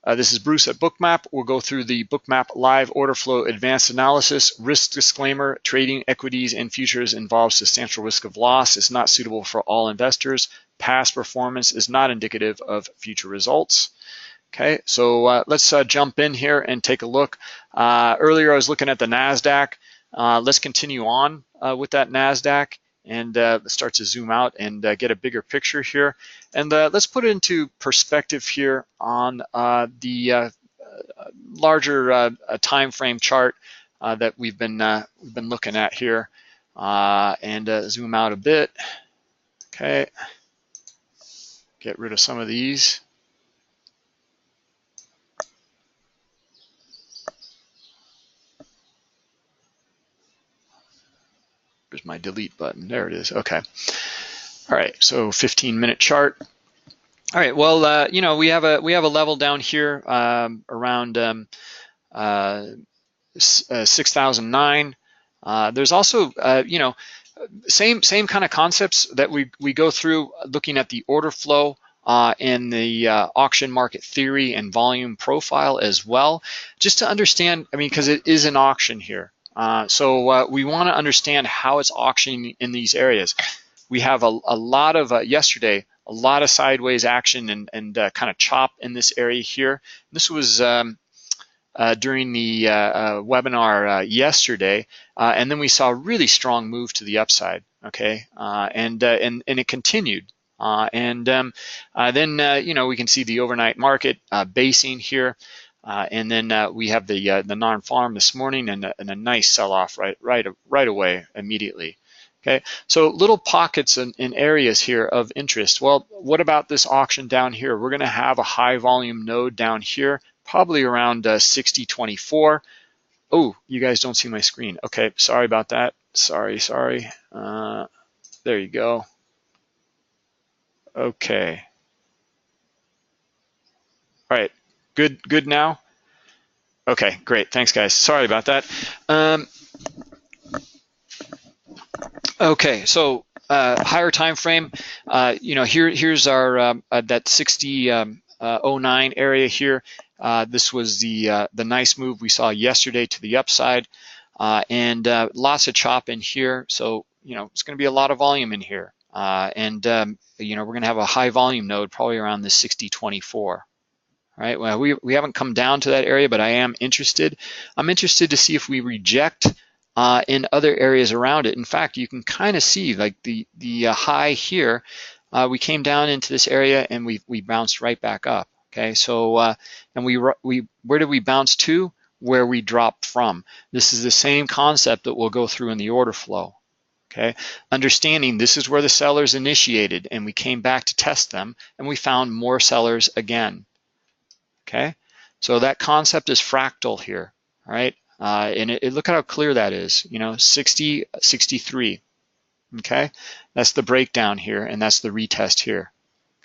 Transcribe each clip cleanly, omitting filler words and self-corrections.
This is Bruce at Bookmap. We'll go through the Bookmap live order flow advanced analysis. Risk disclaimer: trading equities and futures involves substantial risk of loss. It's not suitable for all investors. Past performance is not indicative of future results. Okay, so let's jump in here and take a look. Earlier I was looking at the NASDAQ. Let's continue on with that NASDAQ and start to zoom out and get a bigger picture here. And let's put it into perspective here on the larger time frame chart that we've been looking at here, and zoom out a bit. Okay, get rid of some of these. There's my delete button. There it is. Okay. All right. So 15-minute chart. All right. Well, you know, we have a level down here around 6,009. There's also you know, same kind of concepts that we go through looking at the order flow in the auction market theory and volume profile as well, just to understand. I mean, because it is an auction here. So we want to understand how it's auctioning in these areas. We have a lot of, yesterday, a lot of sideways action and kind of chop in this area here. This was during the webinar yesterday, and then we saw a really strong move to the upside, okay? And it continued. Then you know, we can see the overnight market basing here. And then we have the non-farm this morning and a nice sell-off right away immediately. Okay, so little pockets in areas here of interest. Well, what about this auction down here? We're going to have a high volume node down here, probably around 60.24. Oh, you guys don't see my screen. Okay, sorry about that. Sorry. There you go. Okay. All right. Good now? Okay, great. Thanks, guys. Sorry about that. Okay, so higher time frame. You know, here's our that 60.09 area here. This was the nice move we saw yesterday to the upside, and lots of chop in here. So you know, it's going to be a lot of volume in here, and you know, we're going to have a high volume node probably around the 60.24. Right. Well, we haven't come down to that area, but I am interested. I'm interested to see if we reject in other areas around it. In fact, you can kind of see like the high here. We came down into this area and we bounced right back up. Okay. So and where did we bounce to? Where we dropped from. This is the same concept that we'll go through in the order flow. Okay. Understanding this is where the sellers initiated, and we came back to test them, and we found more sellers again. Okay, so that concept is fractal here, all right? And look at how clear that is, you know, 60, 63, okay? That's the breakdown here, and that's the retest here,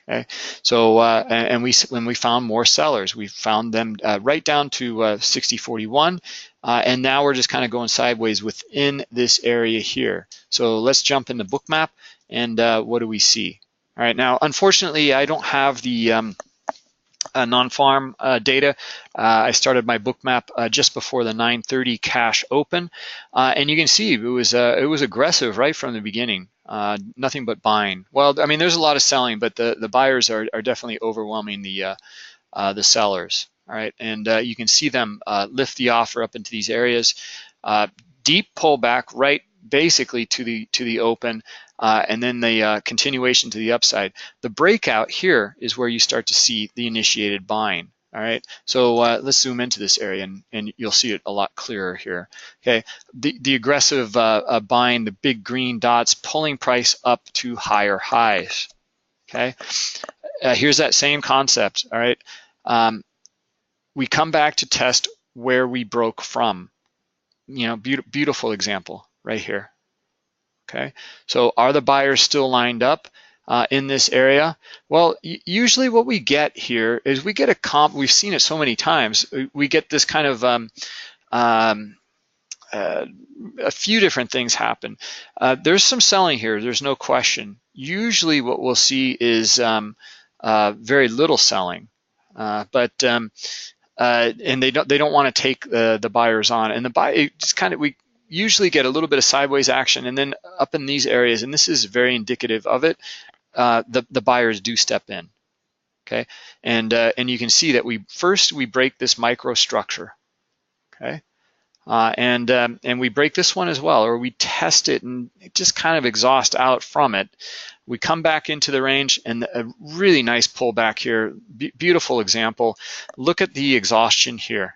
okay? So, and when we found more sellers, we found them right down to 60.41, and now we're just kind of going sideways within this area here. So let's jump into Bookmap, and what do we see? All right, now, unfortunately, I don't have the non-farm data. I started my Bookmap just before the 9:30 cash open, and you can see it was aggressive right from the beginning. Nothing but buying. Well, I mean, there's a lot of selling, but the buyers are definitely overwhelming the sellers. All right, and you can see them lift the offer up into these areas. Deep pullback, right, basically to the open. And then the continuation to the upside. The breakout here is where you start to see the initiated buying. All right, so let's zoom into this area and you'll see it a lot clearer here. Okay, the aggressive buying, the big green dots, pulling price up to higher highs. Okay, here's that same concept. All right, we come back to test where we broke from. You know, beautiful example right here. Okay, so are the buyers still lined up in this area? Well, usually what we get here is we get a comp. We've seen it so many times. We get this kind of a few different things happen. There's some selling here. There's no question. Usually what we'll see is very little selling. And they don't want to take the buyers on, and the buy just kind of, we usually get a little bit of sideways action, and then up in these areas, and this is very indicative of it, the buyers do step in. Okay, and you can see that we break this microstructure. Okay, and we break this one as well, or we test it and just kind of exhaust out from it. We come back into the range, and a really nice pullback here. Beautiful example. Look at the exhaustion here.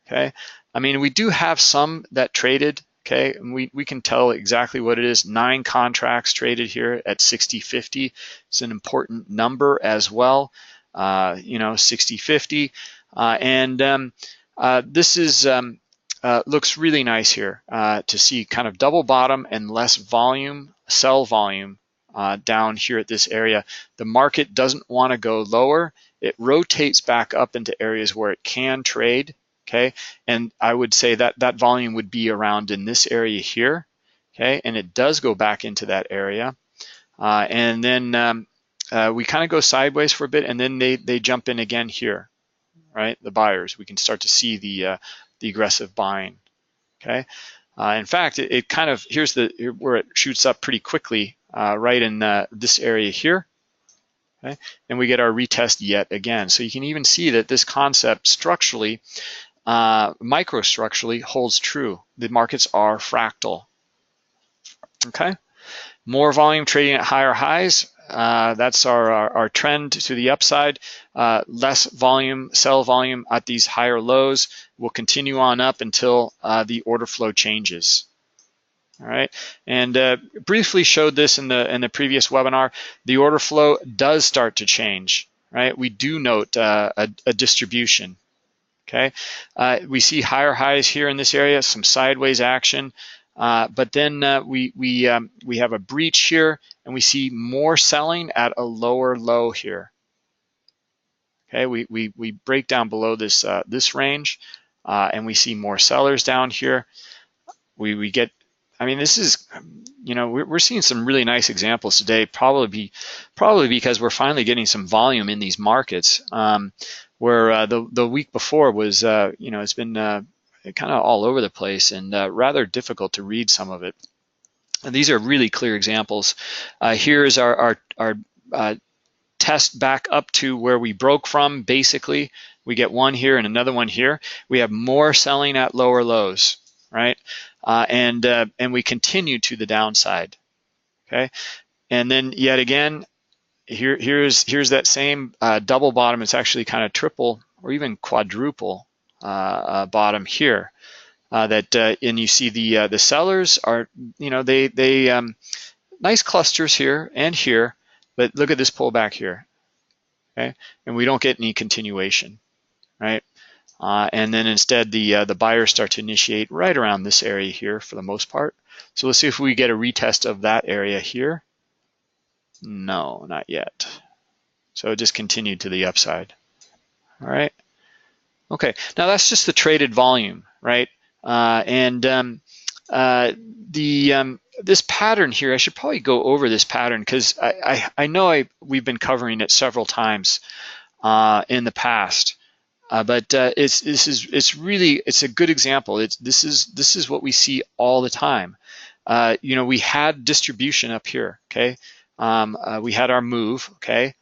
Okay, I mean, we do have some that traded. Okay, and we can tell exactly what it is. 9 contracts traded here at 60.50. It's an important number as well. 60.50, and this is looks really nice here to see kind of double bottom and less volume, sell volume down here at this area. The market doesn't want to go lower. It rotates back up into areas where it can trade. Okay, and I would say that that volume would be around in this area here. Okay, and it does go back into that area, and then we kind of go sideways for a bit, and then they jump in again here, right? The buyers. We can start to see the aggressive buying. Okay, in fact, it kind of, here's where it shoots up pretty quickly, right in this area here. Okay, and we get our retest yet again. So you can even see that this concept structurally, microstructurally, holds true. The markets are fractal. Okay, more volume trading at higher highs. That's our trend to the upside. Less volume, sell volume at these higher lows. Will continue on up until the order flow changes. All right, and briefly showed this in the previous webinar. The order flow does start to change. Right, we do note a distribution. Okay, we see higher highs here in this area, some sideways action, but then we have a breach here, and we see more selling at a lower low here. Okay, we break down below this this range, and we see more sellers down here. We get, I mean, this is, we're seeing some really nice examples today, probably because we're finally getting some volume in these markets, where the week before was, it's been kind of all over the place and rather difficult to read some of it. And these are really clear examples. Here is our test back up to where we broke from. Basically, we get one here and another one here. We have more selling at lower lows, right? And we continue to the downside. Okay, and then yet again, here's that same double bottom. It's actually kind of triple or even quadruple bottom here. And you see the sellers are, they nice clusters here and here, but look at this pullback here. Okay, and we don't get any continuation, right? And then instead the buyers start to initiate right around this area here for the most part. So let's see if we get a retest of that area here. No, not yet. So it just continued to the upside. All right. Okay, now that's just the traded volume, right? This pattern here, I should probably go over this pattern because I know we've been covering it several times in the past, but it's a good example. This is what we see all the time. We had distribution up here, okay? We had our move, okay?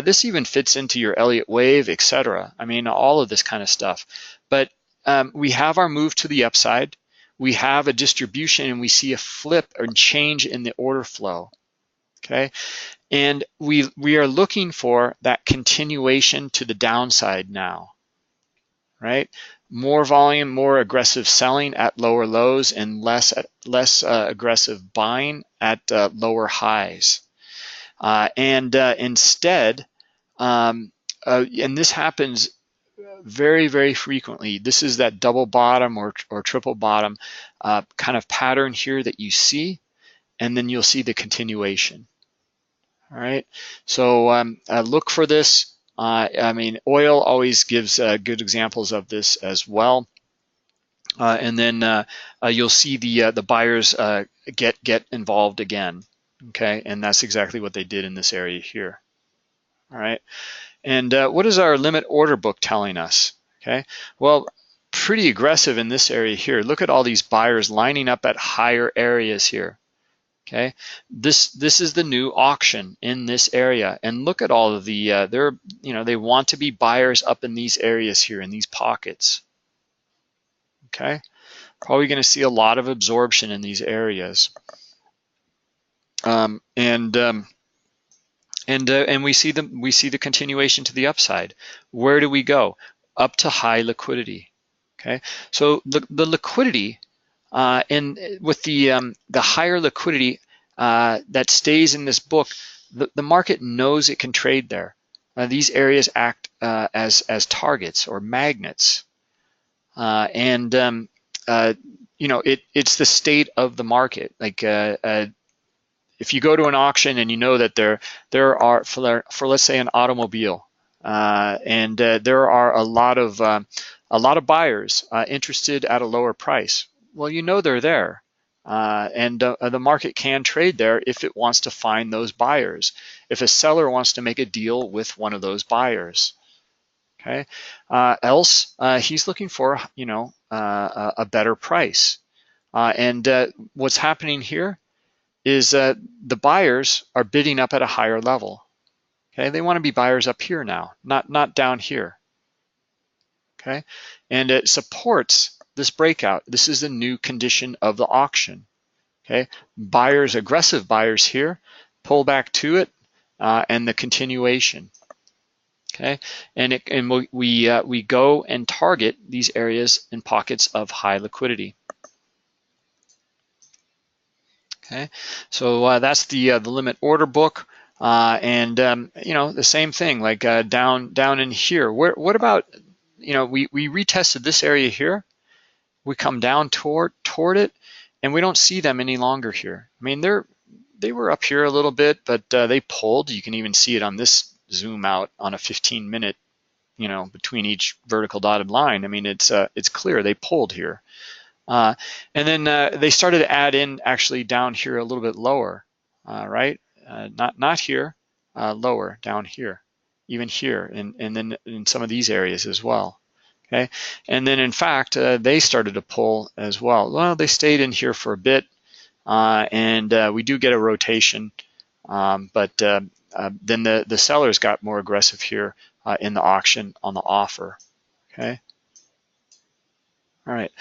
This even fits into your Elliott wave, etc. I mean, all of this kind of stuff. But we have our move to the upside. We have a distribution, and we see a flip or change in the order flow. Okay, and we are looking for that continuation to the downside now. Right, more volume, more aggressive selling at lower lows, and less aggressive buying at lower highs. Instead, and this happens very, very frequently. This is that double bottom or triple bottom kind of pattern here that you see, and then you'll see the continuation. All right, so look for this. I mean, oil always gives good examples of this as well. And then you'll see the buyers get involved again. Okay, and that's exactly what they did in this area here. All right. And what is our limit order book telling us? Okay, well, pretty aggressive in this area here. Look at all these buyers lining up at higher areas here. Okay, this is the new auction in this area, and look at all of the they want to be buyers up in these areas here in these pockets. Okay, probably going to see a lot of absorption in these areas, and we see the continuation to the upside. Where do we go? Up to high liquidity. Okay, so the liquidity and with the higher liquidity that stays in this book, the market knows it can trade there. These areas act as targets or magnets, and it's the state of the market. Like if you go to an auction and you know that there are for let's say an automobile, and there are a lot of buyers interested at a lower price. Well, you know they're there, and the market can trade there if it wants to find those buyers. If a seller wants to make a deal with one of those buyers, okay. Else, he's looking for a better price, and what's happening here is the buyers are bidding up at a higher level. Okay, they want to be buyers up here now, not down here. Okay, and it supports this breakout. This is the new condition of the auction. Okay, buyers, aggressive buyers here, pull back to it, and the continuation. Okay, and we go and target these areas and pockets of high liquidity. Okay, so that's the limit order book, and the same thing, like down in here. What about we retested this area here. We come down toward it, and we don't see them any longer here. I mean, they were up here a little bit, but they pulled. You can even see it on this zoom out on a 15-minute, between each vertical dotted line. I mean, it's clear they pulled here. And then they started to add in actually down here a little bit lower, right? Not here, lower down here, even here, and then in some of these areas as well. Okay, and then in fact they started to pull as well. Well, they stayed in here for a bit, and we do get a rotation, but then the sellers got more aggressive here in the auction on the offer. Okay. All right.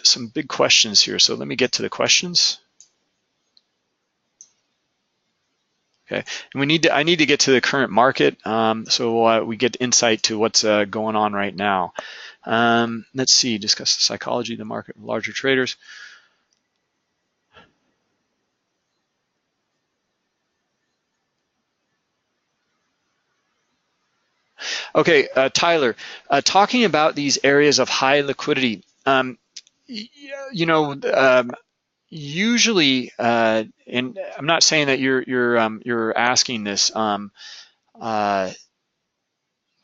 Some big questions here, so let me get to the questions. Okay, and I need to get to the current market, so we get insight to what's going on right now. Let's see, discuss the psychology of the market of larger traders. Okay, Tyler, talking about these areas of high liquidity, usually, and I'm not saying that you're asking this. I'll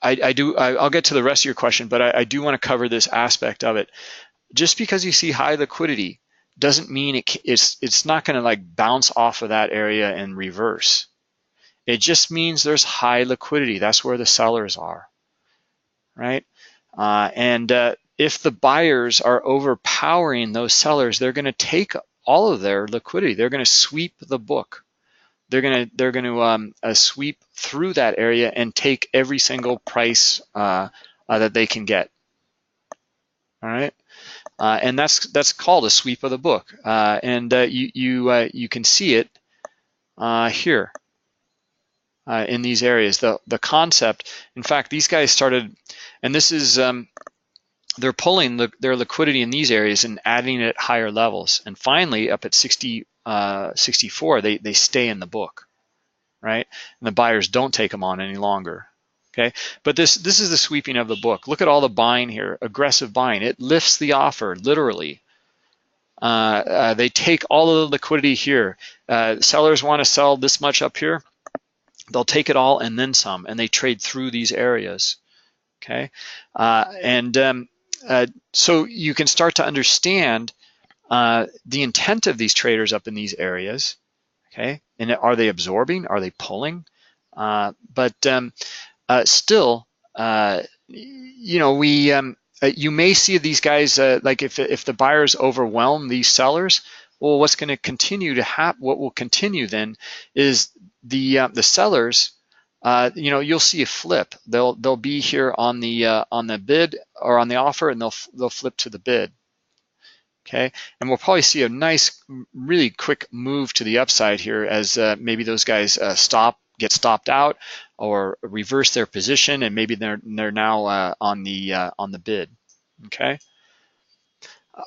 get to the rest of your question, but I do want to cover this aspect of it. Just because you see high liquidity doesn't mean it's not going to like bounce off of that area and reverse. It just means there's high liquidity. That's where the sellers are, right? And if the buyers are overpowering those sellers, they're going to take all of their liquidity. They're going to sweep the book. They're going to sweep through that area and take every single price that they can get. All right, and that's called a sweep of the book, and you can see it here in these areas. The concept, in fact, these guys started, and this is they're pulling their liquidity in these areas and adding it at higher levels, and finally up at 64 they stay in the book, right? And the buyers don't take them on any longer. Okay, but this is the sweeping of the book. Look at all the buying here, aggressive buying. It lifts the offer literally. They take all of the liquidity here. Sellers want to sell this much up here, they'll take it all and then some, and they trade through these areas. Okay, so you can start to understand the intent of these traders up in these areas. Okay, and are they absorbing? Are they pulling? But still, you know, you may see these guys, like if the buyers overwhelm these sellers, well, what's going to continue to happen, what will continue then is the sellers, you know, you'll see a flip. They'll be here on the bid or on the offer, and they'll flip to the bid. Okay, and we'll probably see a nice, really quick move to the upside here as maybe those guys get stopped out or reverse their position, and maybe they're now on the bid. Okay.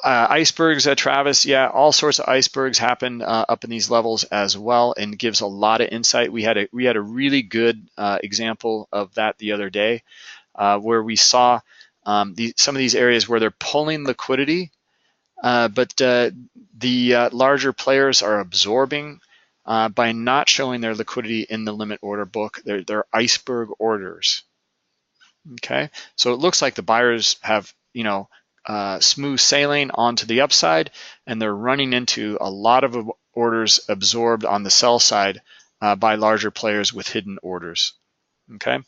Icebergs, Travis, yeah, all sorts of icebergs happen up in these levels as well, and gives a lot of insight. We had a really good example of that the other day, where we saw some of these areas where they're pulling liquidity, but the larger players are absorbing by not showing their liquidity in the limit order book. They're iceberg orders. Okay, so it looks like the buyers have, you know, smooth sailing onto the upside, and they're running into a lot of orders absorbed on the sell side by larger players with hidden orders. Okay.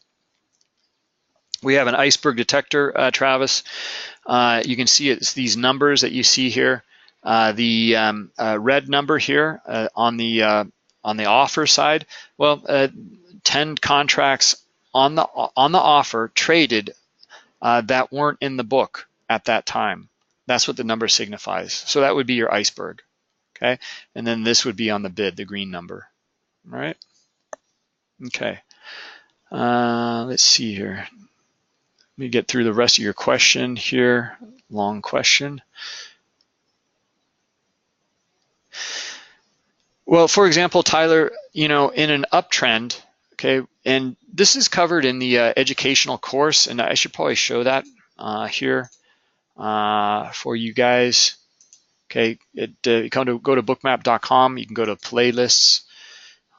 We have an iceberg detector, Travis. You can see it's these numbers that you see here. The red number here on the offer side. Well, 10 contracts on the offer traded that weren't in the book at that time. That's what the number signifies. So that would be your iceberg. Okay, and then this would be on the bid, the green number. All right. Okay. Let's see here. Let me get through the rest of your question here. Long question. Well, for example, Tyler, you know, in an uptrend, okay, and this is covered in the educational course, and I should probably show that here for you guys. Okay, you go to bookmap.com, you can go to playlists,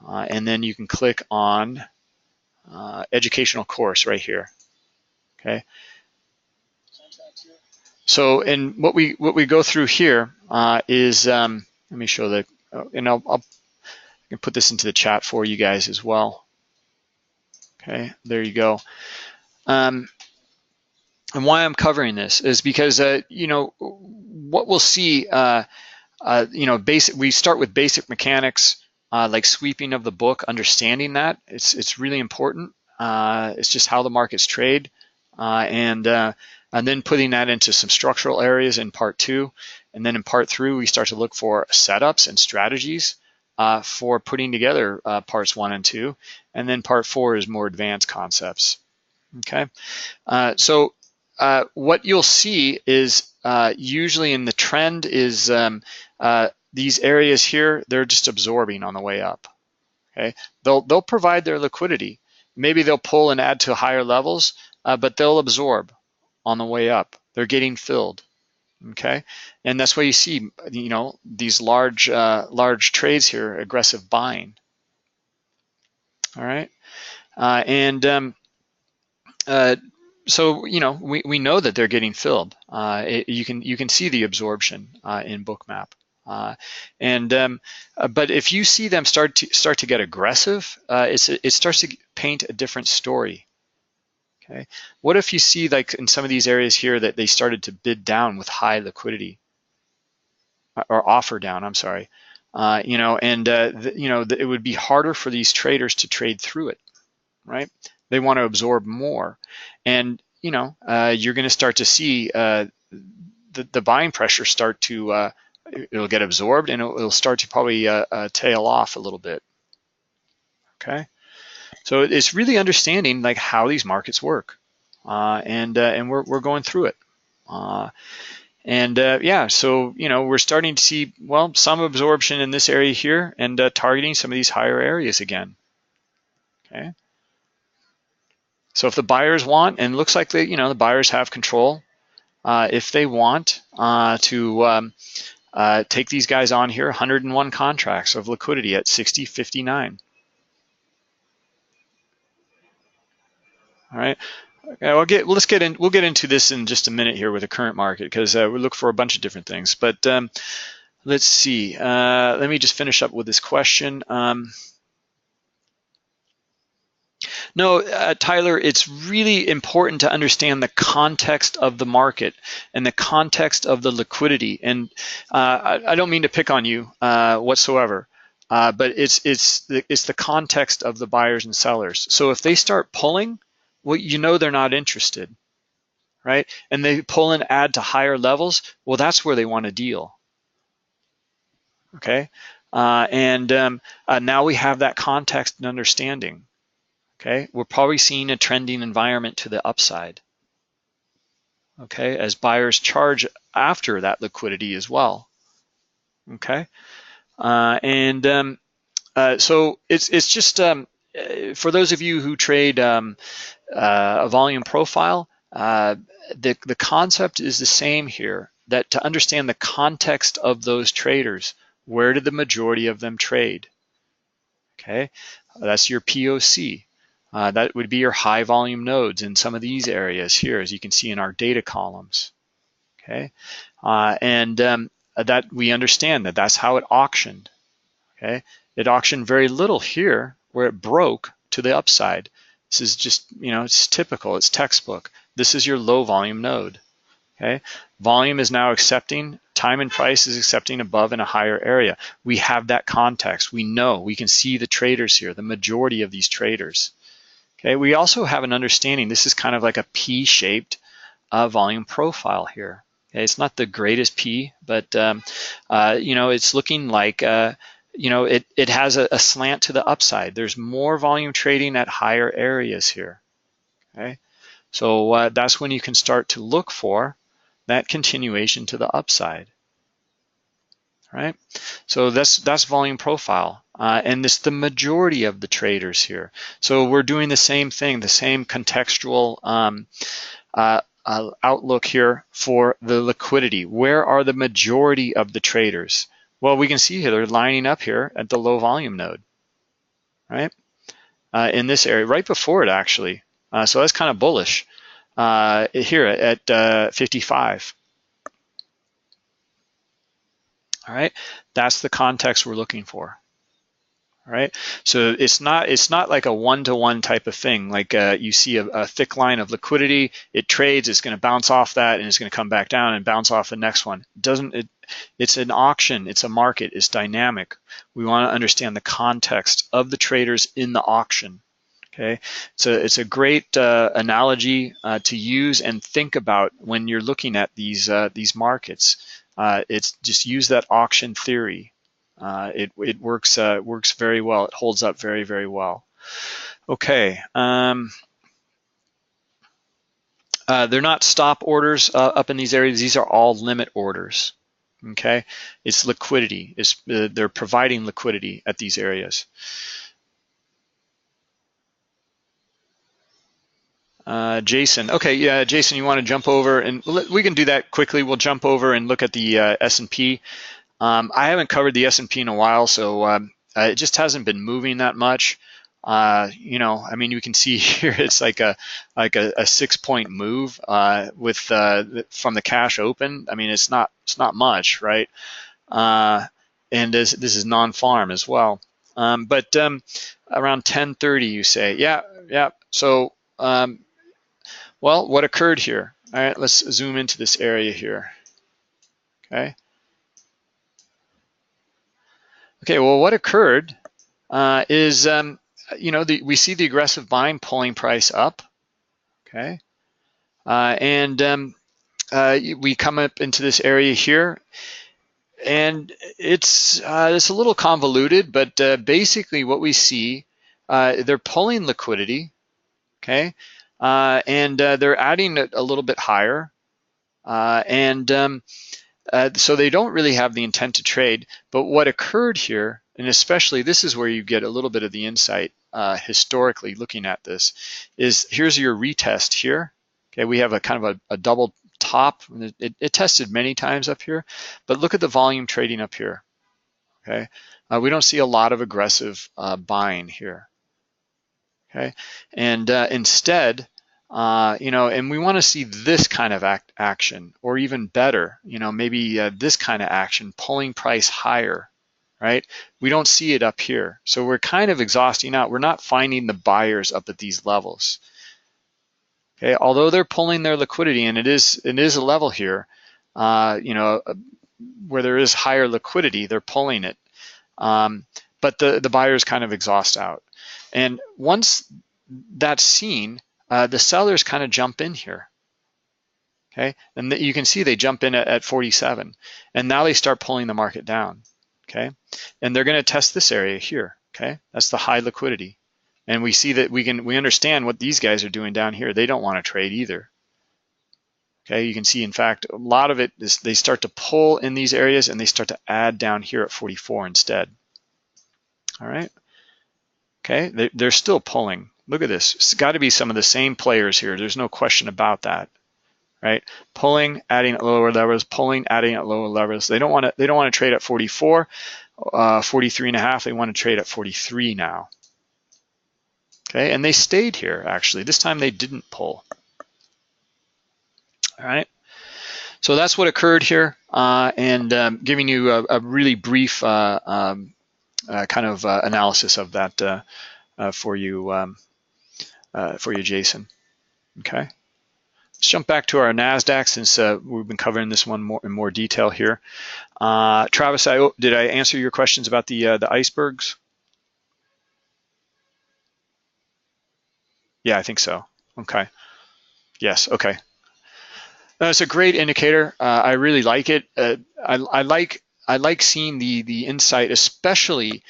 and then you can click on educational course right here. Okay. So, and what we go through here is, let me show the, and I can put this into the chat for you guys as well. Okay, there you go. And why I'm covering this is because, you know, what we'll see, you know, we start with basic mechanics, like sweeping of the book, understanding that. It's really important. It's just how the markets trade. And then putting that into some structural areas in part 2. And then in part 3, we start to look for setups and strategies for putting together parts 1 and 2. And then part 4 is more advanced concepts. Okay, so what you'll see is usually in the trend is these areas here, they're just absorbing on the way up. Okay, they'll provide their liquidity. Maybe they'll pull and add to higher levels, but they'll absorb on the way up. They're getting filled. Okay, and that's why you see, you know, these large trades here, aggressive buying. All right, so you know, we know that they're getting filled. You can see the absorption in Bookmap. But if you see them start to get aggressive, it starts to paint a different story. Okay, what if you see, like in some of these areas here, that they started to bid down with high liquidity, or offer down? I'm sorry. You know, and you know, it would be harder for these traders to trade through it, right? They want to absorb more, and you know, you're going to start to see the buying pressure start to it'll get absorbed, and it'll start to probably tail off a little bit. Okay, so it's really understanding like how these markets work, and we're going through it, yeah. So you know, we're starting to see, well, some absorption in this area here, and targeting some of these higher areas again. Okay. So if the buyers want, and it looks like the buyers have control, if they want to take these guys on here, 101 contracts of liquidity at 60.59. All right. Okay, we'll get into this in just a minute here with the current market, because we look for a bunch of different things. But let's see. Let me just finish up with this question. No, Tyler, it's really important to understand the context of the market and the context of the liquidity. And I don't mean to pick on you whatsoever, but it's the context of the buyers and sellers. So if they start pulling, well, you know they're not interested, right? And they pull and add to higher levels, well, that's where they want to deal, okay? Now we have that context and understanding. Okay, we're probably seeing a trending environment to the upside, okay, as buyers charge after that liquidity as well, okay? So it's just for those of you who trade a volume profile, the concept is the same here, that to understand the context of those traders, where did the majority of them trade, okay? That's your POC. That would be your high volume nodes in some of these areas here, as you can see in our data columns, okay? That we understand that that's how it auctioned, okay? It auctioned very little here where it broke to the upside. This is just, it's typical, it's textbook. This is your low volume node, okay? Volume is now accepting, time and price is accepting above in a higher area. We have that context. We know, we can see the traders here, the majority of these traders. Okay, we also have an understanding, this is kind of like a P-shaped volume profile here. Okay, it's not the greatest P, but it's looking like it has a slant to the upside. There's more volume trading at higher areas here. Okay, so that's when you can start to look for that continuation to the upside. Right, so that's volume profile, and this the majority of the traders here. So we're doing the same thing, the same contextual outlook here for the liquidity. Where are the majority of the traders? Well, we can see here they're lining up here at the low volume node, right? In this area, right before it actually. So that's kind of bullish here at 55. All right, that's the context we're looking for. All right, so it's not like a one-to-one type of thing. Like you see a thick line of liquidity, it trades, it's going to bounce off that, and it's going to come back down and bounce off the next one. It's an auction, it's a market, it's dynamic. We want to understand the context of the traders in the auction. Okay, so it's a great analogy to use and think about when you're looking at these markets. It's just use that auction theory. It works very well. It holds up very, very well. Okay. They're not stop orders up in these areas. These are all limit orders. Okay, it's liquidity. They're providing liquidity at these areas. Jason, okay, yeah, Jason, you want to jump over, and we can do that quickly. We'll jump over and look at the S&P. I haven't covered the S&P in a while, so it just hasn't been moving that much. I mean, you can see here it's like a 6-point move from the cash open. I mean, it's not much, right? And this is non-farm as well. But around 10:30, you say, yeah. So, well, what occurred here? All right, let's zoom into this area here. Okay. Okay, well, what occurred is, we see the aggressive buying pulling price up, okay? We come up into this area here, and it's a little convoluted, but basically what we see, they're pulling liquidity, okay? They're adding it a little bit higher, so they don't really have the intent to trade. But what occurred here, and especially this is where you get a little bit of the insight historically looking at this, is here's your retest here. Okay, we have a kind of a double top. It tested many times up here, but look at the volume trading up here. Okay, we don't see a lot of aggressive buying here. Okay, and instead, and we want to see this kind of action, or even better, maybe this kind of action, pulling price higher, right? We don't see it up here. So we're kind of exhausting out. We're not finding the buyers up at these levels. Okay, although they're pulling their liquidity, and it is a level here, you know, where there is higher liquidity, they're pulling it. But the buyers kind of exhaust out. And once that's seen, the sellers kind of jump in here. Okay, and you can see they jump in at 47, and now they start pulling the market down. Okay, and they're going to test this area here. Okay, that's the high liquidity, and we see that we understand what these guys are doing down here. They don't want to trade either. Okay, you can see, in fact, a lot of it is they start to pull in these areas, and they start to add down here at 44 instead. All right. Okay, they're still pulling. Look at this. It's got to be some of the same players here. There's no question about that. Right? Pulling, adding at lower levels, pulling, adding at lower levels. They don't want to trade at 44, 43 and a half. They want to trade at 43 now. Okay, and they stayed here actually. This time they didn't pull. All right. So that's what occurred here, and giving you a really brief kind of analysis of that for you, Jason. Okay. Let's jump back to our NASDAQ since we've been covering this one in more detail here. Travis, did I answer your questions about the icebergs? Yeah, I think so. Okay. Yes. Okay. It's a great indicator. I really like it. I like seeing the insight, especially.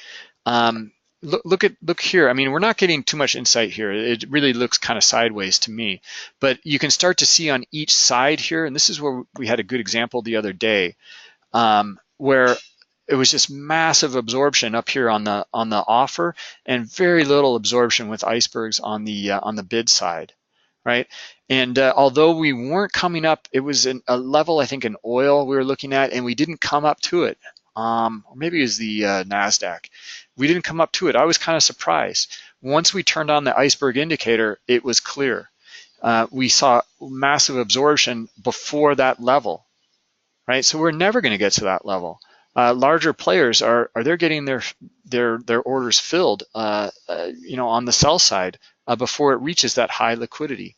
Look here. I mean, we're not getting too much insight here. It really looks kind of sideways to me, but you can start to see on each side here, and this is where we had a good example the other day, where it was just massive absorption up here on the offer, and very little absorption with icebergs on the bid side, right? And although we weren't coming up, it was a level, I think, in oil we were looking at, and we didn't come up to it. Or maybe it was the NASDAQ. We didn't come up to it. I was kind of surprised. Once we turned on the iceberg indicator, it was clear. We saw massive absorption before that level, right? So we're never going to get to that level. Larger players they're getting their orders filled, you know, on the sell side before it reaches that high liquidity.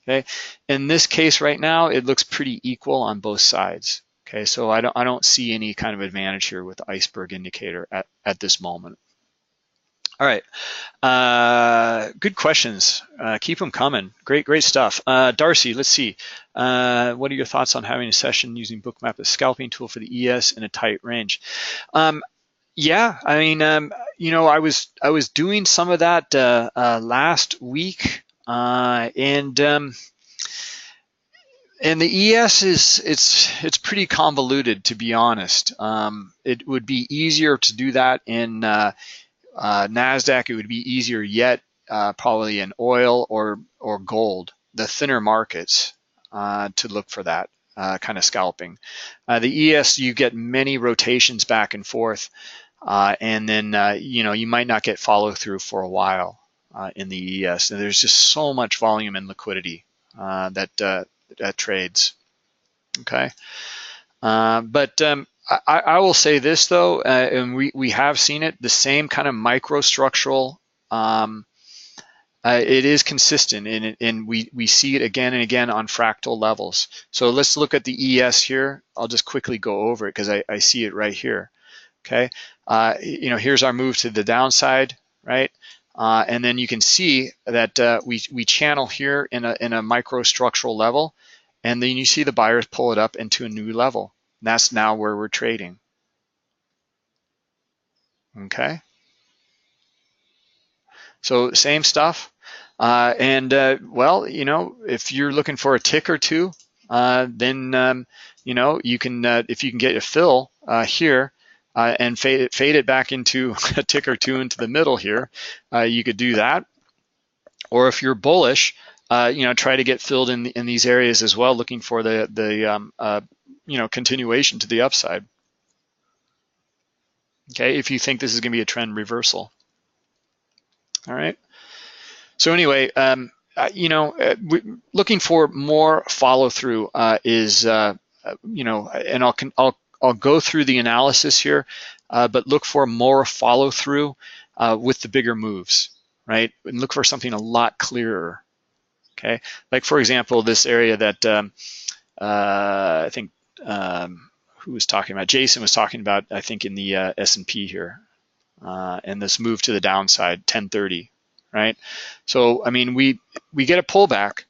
Okay. In this case right now, it looks pretty equal on both sides. Okay, so I don't see any kind of advantage here with the iceberg indicator at this moment. All right, good questions. Keep them coming. Great stuff. Darcy, let's see. What are your thoughts on having a session using Bookmap as scalping tool for the ES in a tight range? Yeah, I mean, you know, I was doing some of that last week, and the ES it's pretty convoluted, to be honest. It would be easier to do that in NASDAQ. It would be easier yet probably in oil or gold, the thinner markets, to look for that kind of scalping. The ES, you get many rotations back and forth, and then you know, you might not get follow through for a while in the ES. And there's just so much volume and liquidity that trades. Okay, but I will say this though, and we have seen it, the same kind of microstructural. It is consistent, and we see it again and again on fractal levels. So let's look at the ES here. I'll just quickly go over it because I see it right here. Okay, you know, here's our move to the downside, right? And then you can see that we channel here in a microstructural level, and then you see the buyers pull it up into a new level. And that's now where we're trading. Okay. So same stuff. Well, you know, if you're looking for a tick or two, then you know, you can if you can get a fill here and fade it back into a tick or two into the middle here, you could do that. Or if you're bullish, you know, try to get filled in these areas as well, looking for the you know, continuation to the upside. Okay, if you think this is going to be a trend reversal. All right. So anyway, you know, looking for more follow through is you know, and I'll go through the analysis here. but look for more follow through with the bigger moves, right? And look for something a lot clearer. Okay, like for example, this area that I think who was talking about? Jason was talking about, I think, in the S&P here, and this move to the downside, 1030, right? So I mean, we get a pullback.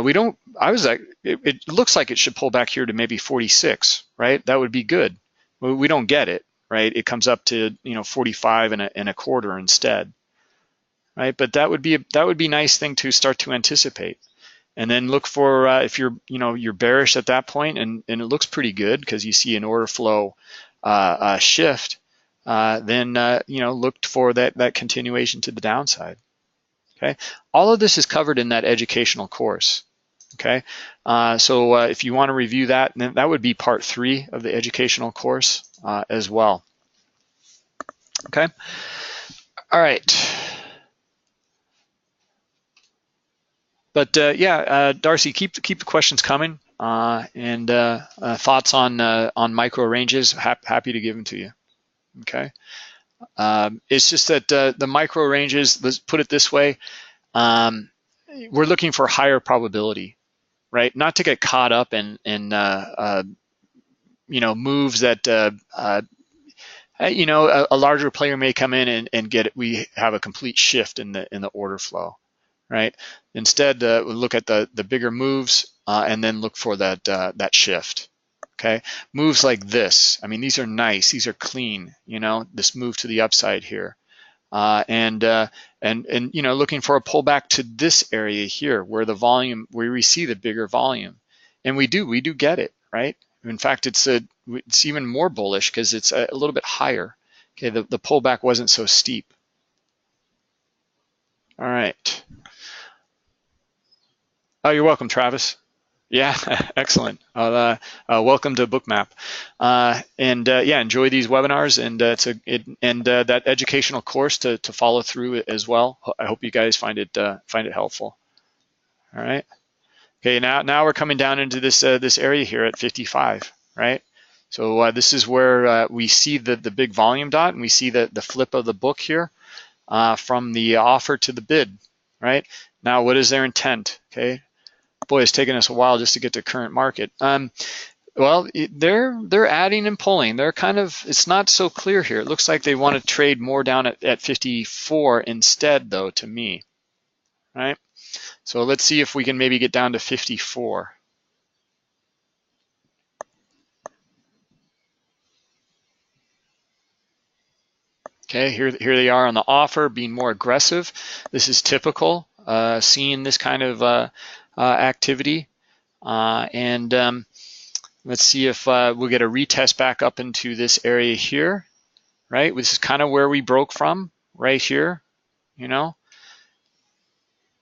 We don't. I was like, it looks like it should pull back here to maybe 46, right? That would be good. We don't get it, right? It comes up to 45 and a quarter instead, right? But that would be a nice thing to start to anticipate. And then look for if you're bearish at that point, and it looks pretty good because you see an order flow shift. Then look for that continuation to the downside. Okay, all of this is covered in that educational course. Okay, so if you want to review that, then that would be part 3 of the educational course as well. Okay, all right. But yeah, Darcy, keep the questions coming, and thoughts on micro ranges. Happy to give them to you. Okay, it's just that the micro ranges. Let's put it this way: we're looking for higher probability, right? Not to get caught up in moves that a larger player may come in and get it. We have a complete shift in the order flow. Right. Instead, we'll look at the bigger moves and then look for that shift. Okay. Moves like this. I mean, these are nice. These are clean. This move to the upside here, and looking for a pullback to this area here where the volume, where we see the bigger volume, and we do get it, right? In fact, it's even more bullish because it's a little bit higher. Okay. The pullback wasn't so steep. All right. Oh, you're welcome, Travis. Yeah, excellent. Welcome to Bookmap, and yeah, enjoy these webinars, and that educational course to follow through as well. I hope you guys find it helpful. All right. Okay, now we're coming down into this area here at 55, right? So this is where we see the big volume dot, and we see the flip of the book here from the offer to the bid, right? Now, what is their intent? Okay. Boy, it's taken us a while just to get to current market. Well, they're adding and pulling. They're it's not so clear here. It looks like they want to trade more down at 54 instead, though, to me, right? So let's see if we can maybe get down to 54. Okay, here they are on the offer, being more aggressive. This is typical, seeing this kind of activity, and let's see if we'll get a retest back up into this area here, right? This is kind of where we broke from, right here,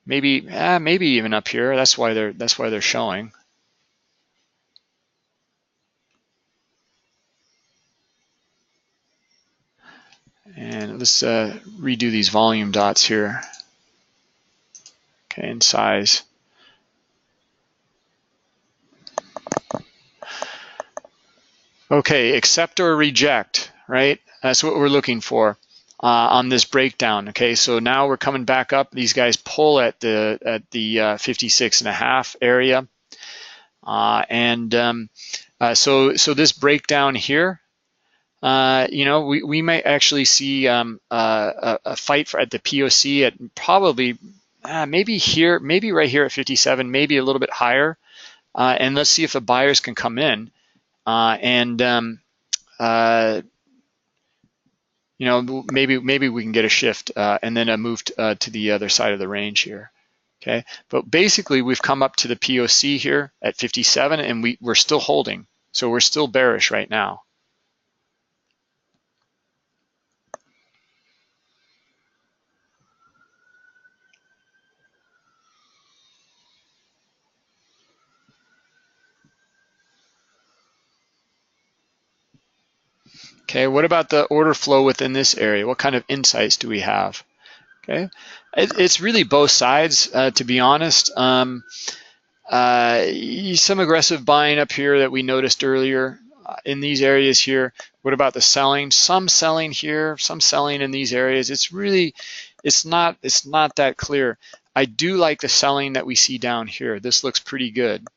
maybe even up here. That's why they're showing. And let's redo these volume dots here. Okay, and size. Okay, accept or reject, right? That's what we're looking for on this breakdown. Okay, so now we're coming back up. These guys pull at the 56.5 area, so this breakdown here, we might actually see a fight at the POC at probably maybe here, maybe right here at 57, maybe a little bit higher, and let's see if the buyers can come in. Maybe we can get a shift and then a move to the other side of the range here. Okay, but basically we've come up to the POC here at 57, and we're still holding, so we're still bearish right now. Okay, what about the order flow within this area? What kind of insights do we have? Okay, it's really both sides, to be honest. Some aggressive buying up here that we noticed earlier, in these areas here. What about the selling? Some selling here, some selling in these areas. It's really, it's not that clear. I do like the selling that we see down here. This looks pretty good,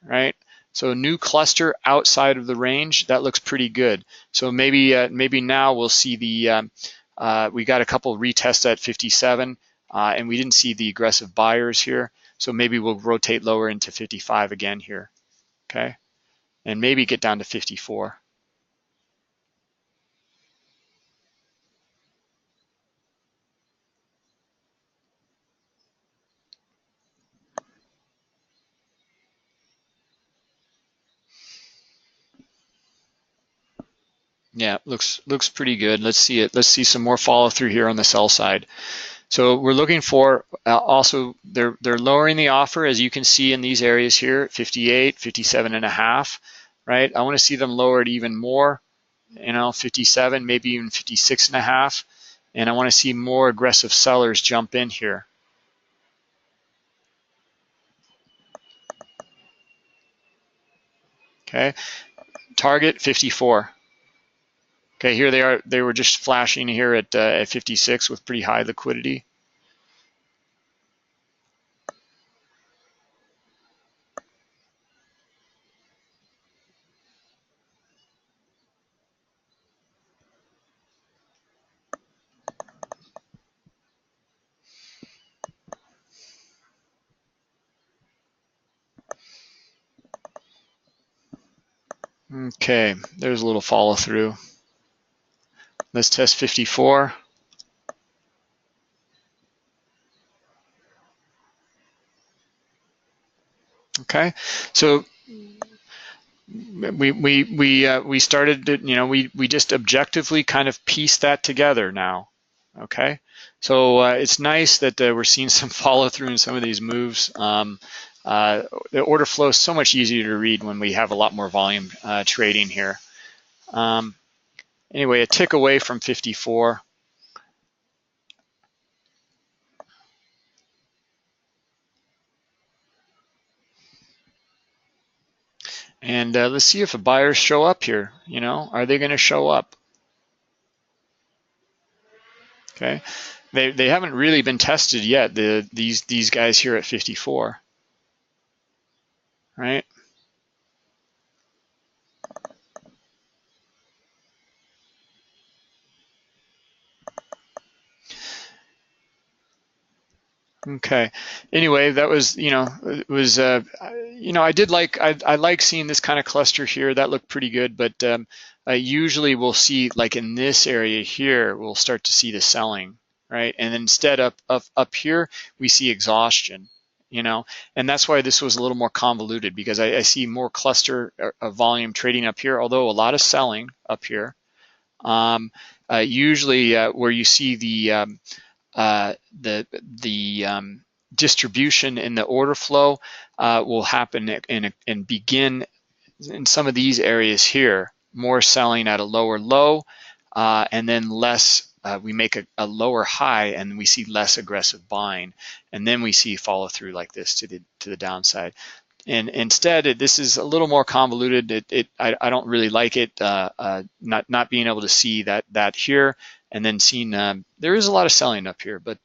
right? So a new cluster outside of the range, that looks pretty good. So maybe now we'll see the, we got a couple retests at 57, and we didn't see the aggressive buyers here. So maybe we'll rotate lower into 55 again here, okay? And maybe get down to 54. Yeah, looks pretty good. Let's see it. Let's see some more follow through here on the sell side. So we're looking for also they're lowering the offer, as you can see in these areas here, 58, 57 and a half, right? I want to see them lowered even more, 57, maybe even 56 and a half, and I want to see more aggressive sellers jump in here. Okay, target 54. Okay, here they are. They were just flashing here at 56 with pretty high liquidity. Okay, there's a little follow through. Let's test 54. Okay, so we started to, we just objectively kind of pieced that together now. Okay, so it's nice that we're seeing some follow through in some of these moves. The order flow is so much easier to read when we have a lot more volume trading here. Anyway, a tick away from 54. And let's see if the buyers show up here. Are they going to show up? Okay, they haven't really been tested yet. These guys here at 54, right? Okay. Anyway, that was, it was, I like seeing this kind of cluster here. That looked pretty good, but usually we'll see, like in this area here, we'll start to see the selling, right? And instead up here, we see exhaustion, and that's why this was a little more convoluted, because I see more cluster of volume trading up here, although a lot of selling up here. Usually where you see the distribution in the order flow will happen and begin in some of these areas here, more selling at a lower low, and then less, we make a lower high and we see less aggressive buying, and then we see follow through like this to the downside. And instead, this is a little more convoluted. I don't really like it, not being able to see that here, and then seeing there is a lot of selling up here, but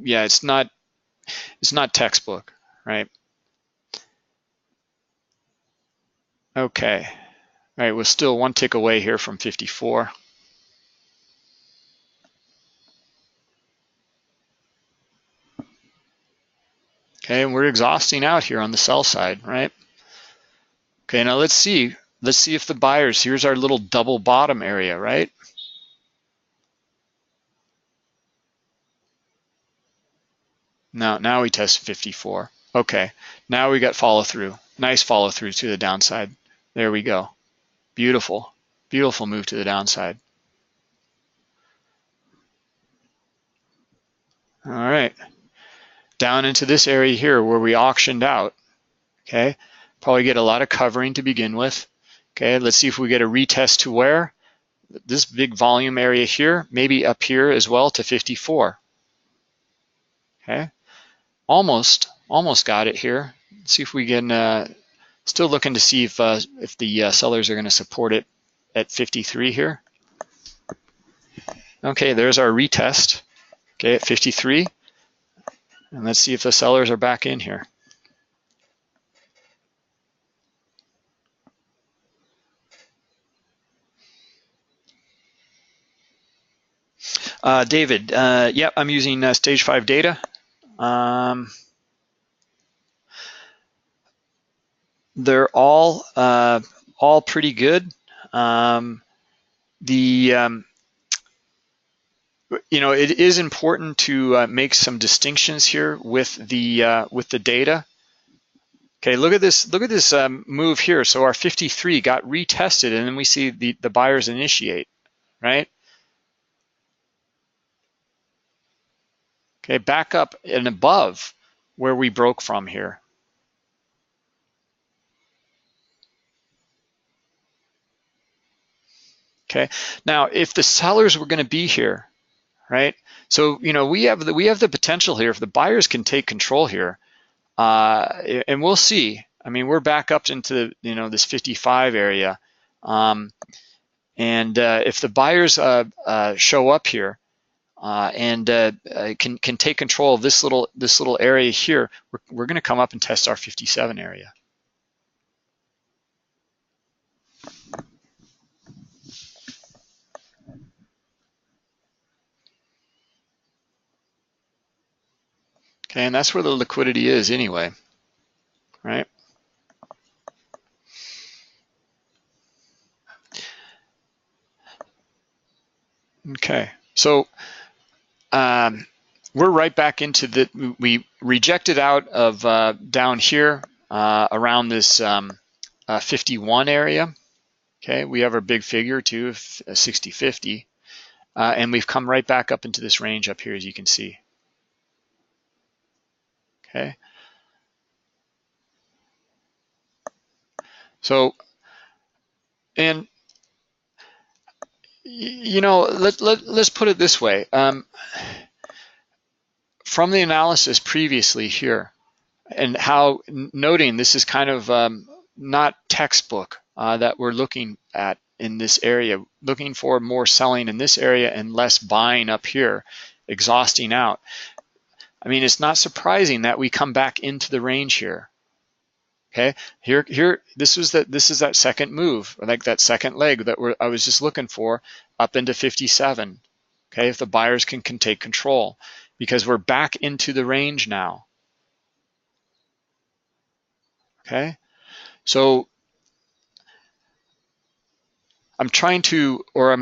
yeah, it's not textbook, right? Okay, all right, we're still one tick away here from 54. Okay, and we're exhausting out here on the sell side, right? Okay, now let's see if the buyers, here's our little double bottom area, right? Now we test 54. Okay, now we got follow through. Nice follow through to the downside. There we go. Beautiful, beautiful move to the downside. All right, down into this area here where we auctioned out. Okay, probably get a lot of covering to begin with. Okay, let's see if we get a retest to where? This big volume area here, maybe up here as well to 54. Okay, almost got it here. Let's see if we can Still looking to see if the sellers are going to support it at 53 here. Okay, there's our retest. Okay, at 53. And let's see if the sellers are back in here. David, yep, I'm using stage 5 data. They're all pretty good. You know, it is important to make some distinctions here with the data. Okay, look at this move here. So our 53 got retested, and then we see the buyers initiate, right? Okay, back up and above where we broke from here. Okay, now if the sellers were going to be here, right? So you know we have the potential here if the buyers can take control here, and we'll see. I mean, we're back up into this 55 area, and if the buyers show up here and can take control of this little area here, we're going to come up and test our 57 area. Okay, and that's where the liquidity is anyway, right? Okay, so we're right back into we rejected out of down here around this 51 area. Okay, we have our big figure too, 60-50, and we've come right back up into this range up here, as you can see. Okay, so and you know, let's put it this way. From the analysis previously here, and how noting this is kind of not textbook that we're looking at in this area, looking for more selling in this area and less buying up here, exhausting out. I mean, it's not surprising that we come back into the range here. Okay, here, this is that second move, like that second leg that I was just looking for, up into 57. Okay, if the buyers can take control, because we're back into the range now. Okay, so I'm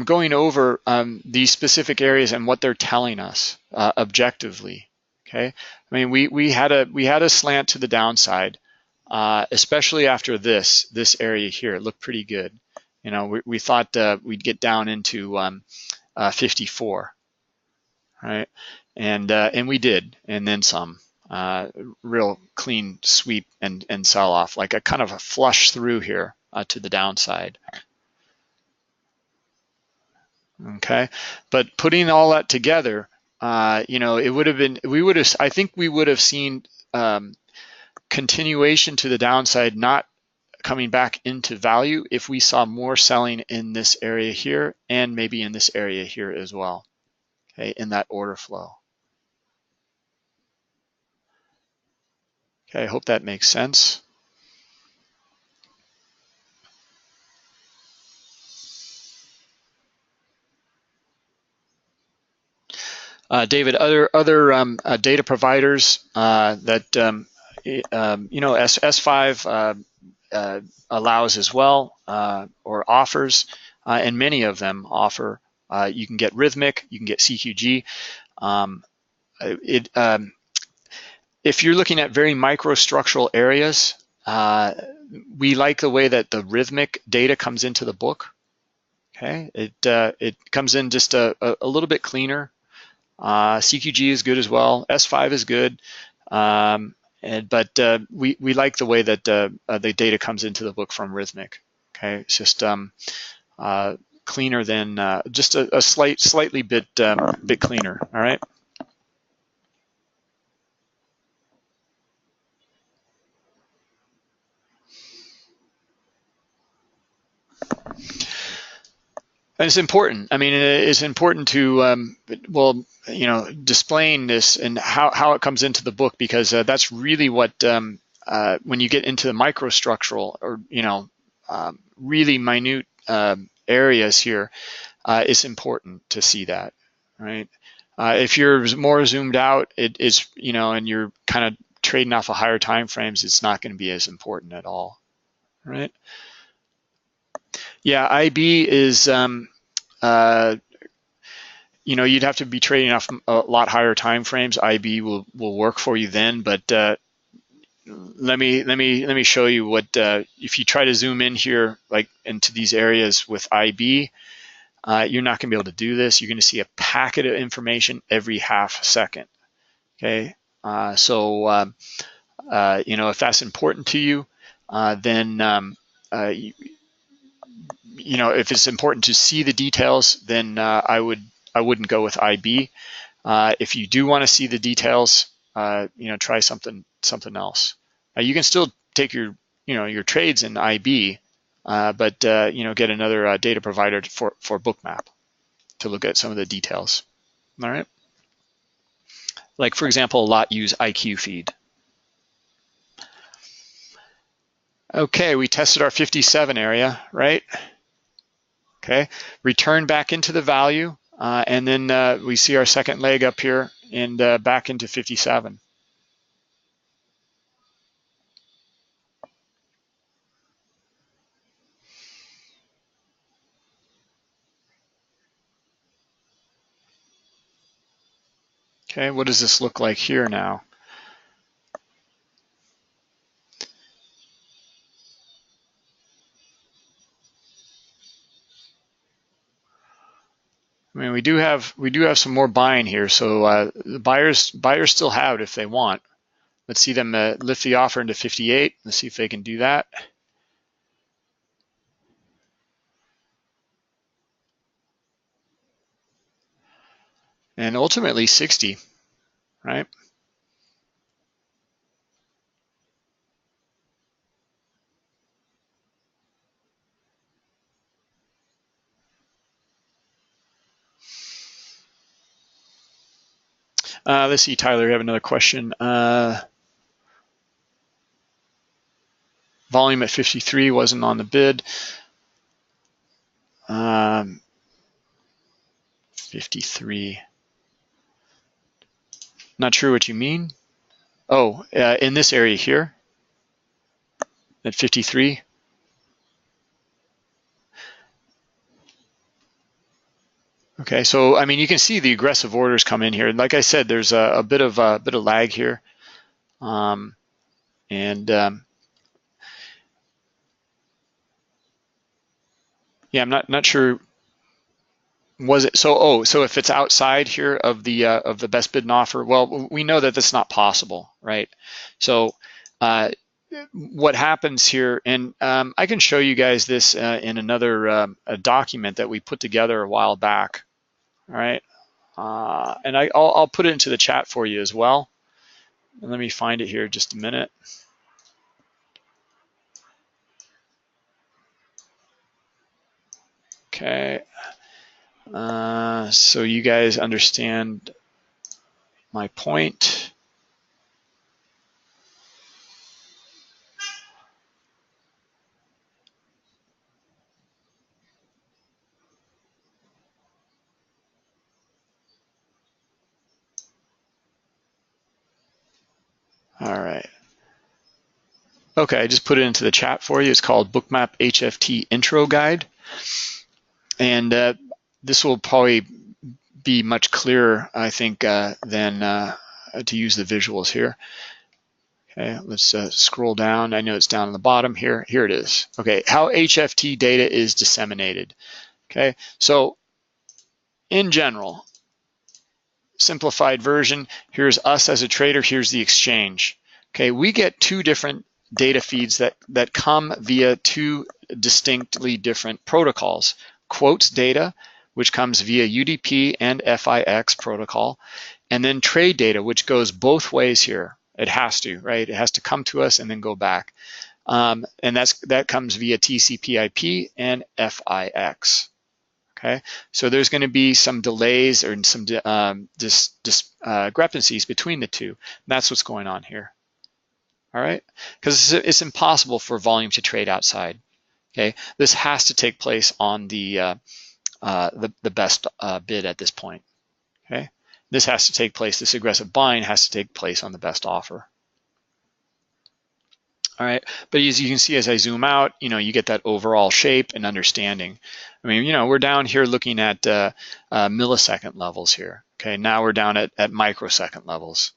going over these specific areas and what they're telling us objectively. Okay, I mean we had a slant to the downside, especially after this area here. It looked pretty good. You know, we thought we'd get down into 54, right? And we did, and then some. Real clean sweep and sell off, like a kind of a flush through here to the downside. Okay, but putting all that together, you know, it would have been, I think we would have seen continuation to the downside, not coming back into value, if we saw more selling in this area here and maybe in this area here as well. Okay, in that order flow. Okay, I hope that makes sense. David, other data providers that you know, S5 allows as well, or offers, and many of them offer. You can get Rhythmic, you can get CQG. If you're looking at very microstructural areas, we like the way that the Rhythmic data comes into the book. Okay, it comes in just a little bit cleaner. CQG is good as well. S5 is good, but we like the way that the data comes into the book from Rhythmic. Okay, it's just cleaner than just a slightly bit cleaner. All right. And it's important. I mean, it's important to, well, you know, displaying this and how it comes into the book, because that's really what, when you get into the microstructural or, you know, really minute areas here, it's important to see that, right? If you're more zoomed out, it is, you know, and you're kind of trading off of higher time frames, it's not going to be as important at all, right? Yeah, IB is, you know, you'd have to be trading off a lot higher time frames. IB will work for you then, but let me show you what if you try to zoom in here, like into these areas with IB, you're not going to be able to do this. You're going to see a packet of information every half second. Okay, you know, if that's important to you, then you know, if it's important to see the details, then I wouldn't go with IB. If you do want to see the details, you know, try something else. You can still take your, you know, your trades in IB, but you know, get another data provider for Bookmap to look at some of the details. All right. Like for example, a lot use IQ feed. Okay, we tested our 57 area, right? Okay, return back into the value, and then we see our second leg up here and back into 57. Okay, what does this look like here now? I mean, we do have some more buying here, so the buyers still have it if they want. Let's see them lift the offer into 58. Let's see if they can do that. And ultimately 60, right? Let's see, Tyler, you have another question. Volume at 53 wasn't on the bid. 53. Not sure what you mean. Oh, in this area here at 53. Okay, so I mean, you can see the aggressive orders come in here. Like I said, there's a bit of lag here, and yeah, I'm not sure. Was it so? Oh, so if it's outside here of the best bid and offer, well, we know that that's not possible, right? So what happens here, and I can show you guys this in another a document that we put together a while back. All right, and I'll put it into the chat for you as well. And let me find it here just a minute. Okay, so you guys understand my point. All right. Okay, I just put it into the chat for you. It's called Bookmap HFT Intro Guide. And this will probably be much clearer, I think, than to use the visuals here. Okay, let's scroll down. I know it's down on the bottom here. Here it is. Okay, how HFT data is disseminated. Okay, so in general, simplified version, here's us as a trader, here's the exchange. Okay, we get two different data feeds that come via two distinctly different protocols. Quotes data, which comes via UDP and FIX protocol, and then trade data, which goes both ways here. It has to, right? It has to come to us and then go back. And that comes via TCP/IP and FIX. Okay, so there's going to be some delays or some discrepancies between the two. That's what's going on here. All right, because it's impossible for volume to trade outside. Okay, this has to take place on the best bid at this point. Okay, this has to take place. This aggressive buying has to take place on the best offer. All right, but as you can see, as I zoom out, you get that overall shape and understanding. I mean, we're down here looking at millisecond levels here. Okay, now we're down at microsecond levels.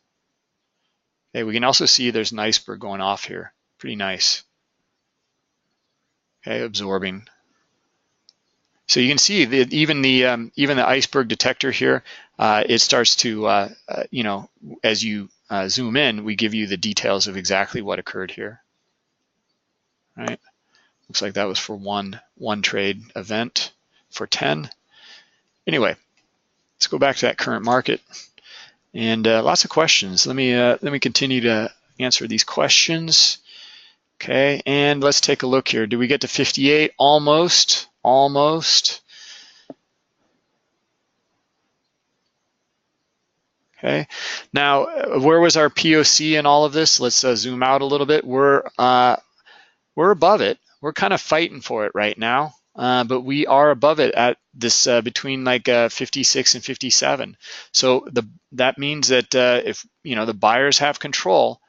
Okay, we can also see there's an iceberg going off here. Pretty nice. Okay, absorbing. So you can see that even the iceberg detector here, it starts to, as you zoom in, we give you the details of exactly what occurred here. Right? Looks like that was for one trade event for 10. Anyway, let's go back to that current market and lots of questions. Let me continue to answer these questions. Okay, and let's take a look here. Do we get to 58? Almost. Okay, now where was our POC in all of this? Let's zoom out a little bit. We're above it. We're kind of fighting for it right now, but we are above it at this between like 56 and 57. So that means that if the buyers have control.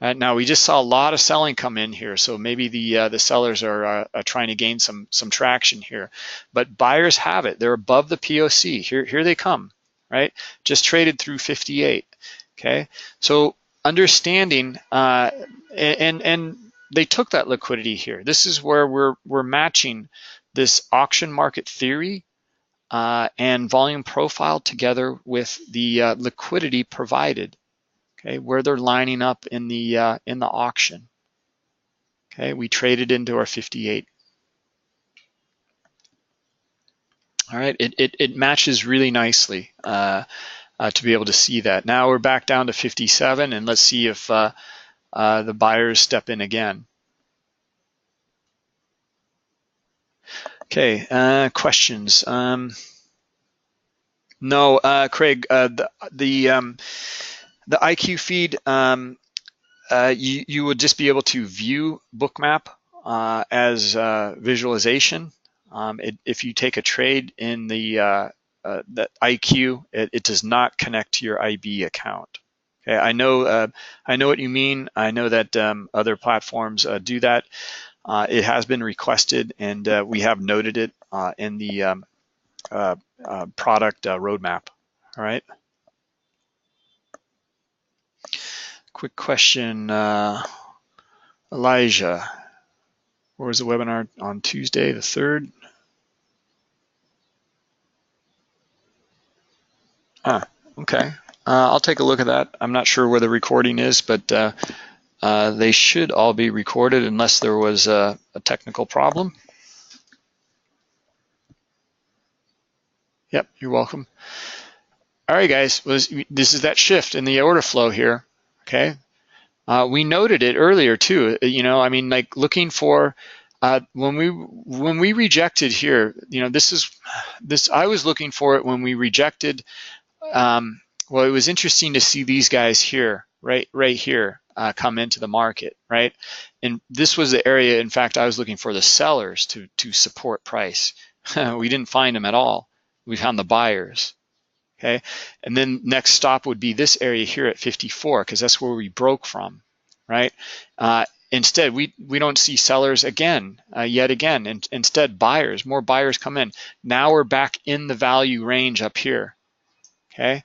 Now we just saw a lot of selling come in here, so maybe the sellers are trying to gain some traction here, but buyers have it. They're above the POC. Here they come, right? Just traded through 58. Okay, so understanding and they took that liquidity here. This is where we're matching this auction market theory and volume profile together with the liquidity provided. Okay, where they're lining up in the auction. Okay, we traded into our 58. All right, it matches really nicely to be able to see that. Now we're back down to 57, and let's see if the buyers step in again. Okay, questions. No, Craig, the IQ feed, you would just be able to view Bookmap as visualization. If you take a trade in the IQ, it does not connect to your IB account. Okay, I know what you mean. I know that other platforms do that. It has been requested, and we have noted it in the product roadmap. All right. Quick question, Elijah. Where was the webinar on Tuesday, the 3rd? Okay. I'll take a look at that. I'm not sure where the recording is, but they should all be recorded unless there was a technical problem. Yep, you're welcome. All right, guys, this is that shift in the order flow here, okay? We noted it earlier too, I mean, like looking for, when we rejected here, this I was looking for it when we rejected, well, it was interesting to see these guys here, right here, come into the market, right? And this was the area, in fact, I was looking for the sellers to support price. We didn't find them at all. We found the buyers. Okay, and then next stop would be this area here at 54, because that's where we broke from, right? Instead, we don't see sellers again, yet again, and instead buyers, more buyers come in. Now we're back in the value range up here, okay?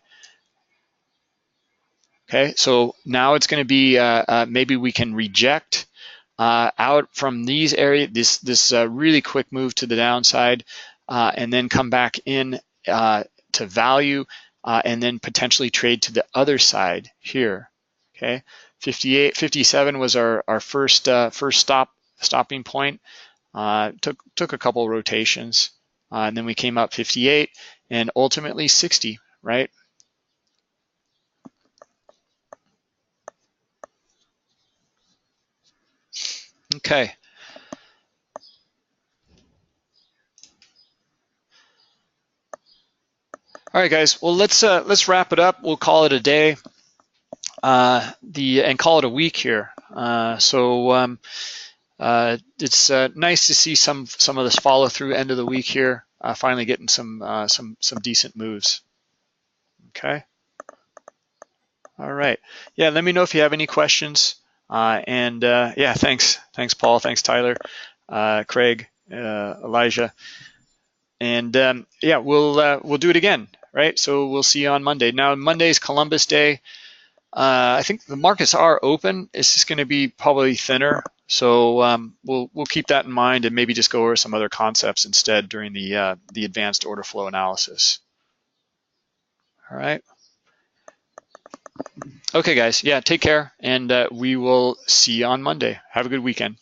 Okay, so now it's going to be maybe we can reject out from these areas, this really quick move to the downside, and then come back in to value, and then potentially trade to the other side here. Okay, 58, 57 was our first stopping point. Took a couple of rotations, and then we came up 58 and ultimately 60. Right. Okay. All right, guys. Well, let's wrap it up. We'll call it a day. And call it a week here. It's nice to see some of this follow through end of the week here. Finally getting some decent moves. Okay. All right. Yeah. Let me know if you have any questions. Yeah, thanks, Paul. Thanks, Tyler, Craig, Elijah, and yeah, we'll do it again. Right. So we'll see you on Monday. Now Monday's Columbus Day. I think the markets are open. It's just going to be probably thinner. So we'll keep that in mind and maybe just go over some other concepts instead during the advanced order flow analysis. All right. Okay, guys. Yeah, take care, and we will see you on Monday. Have a good weekend.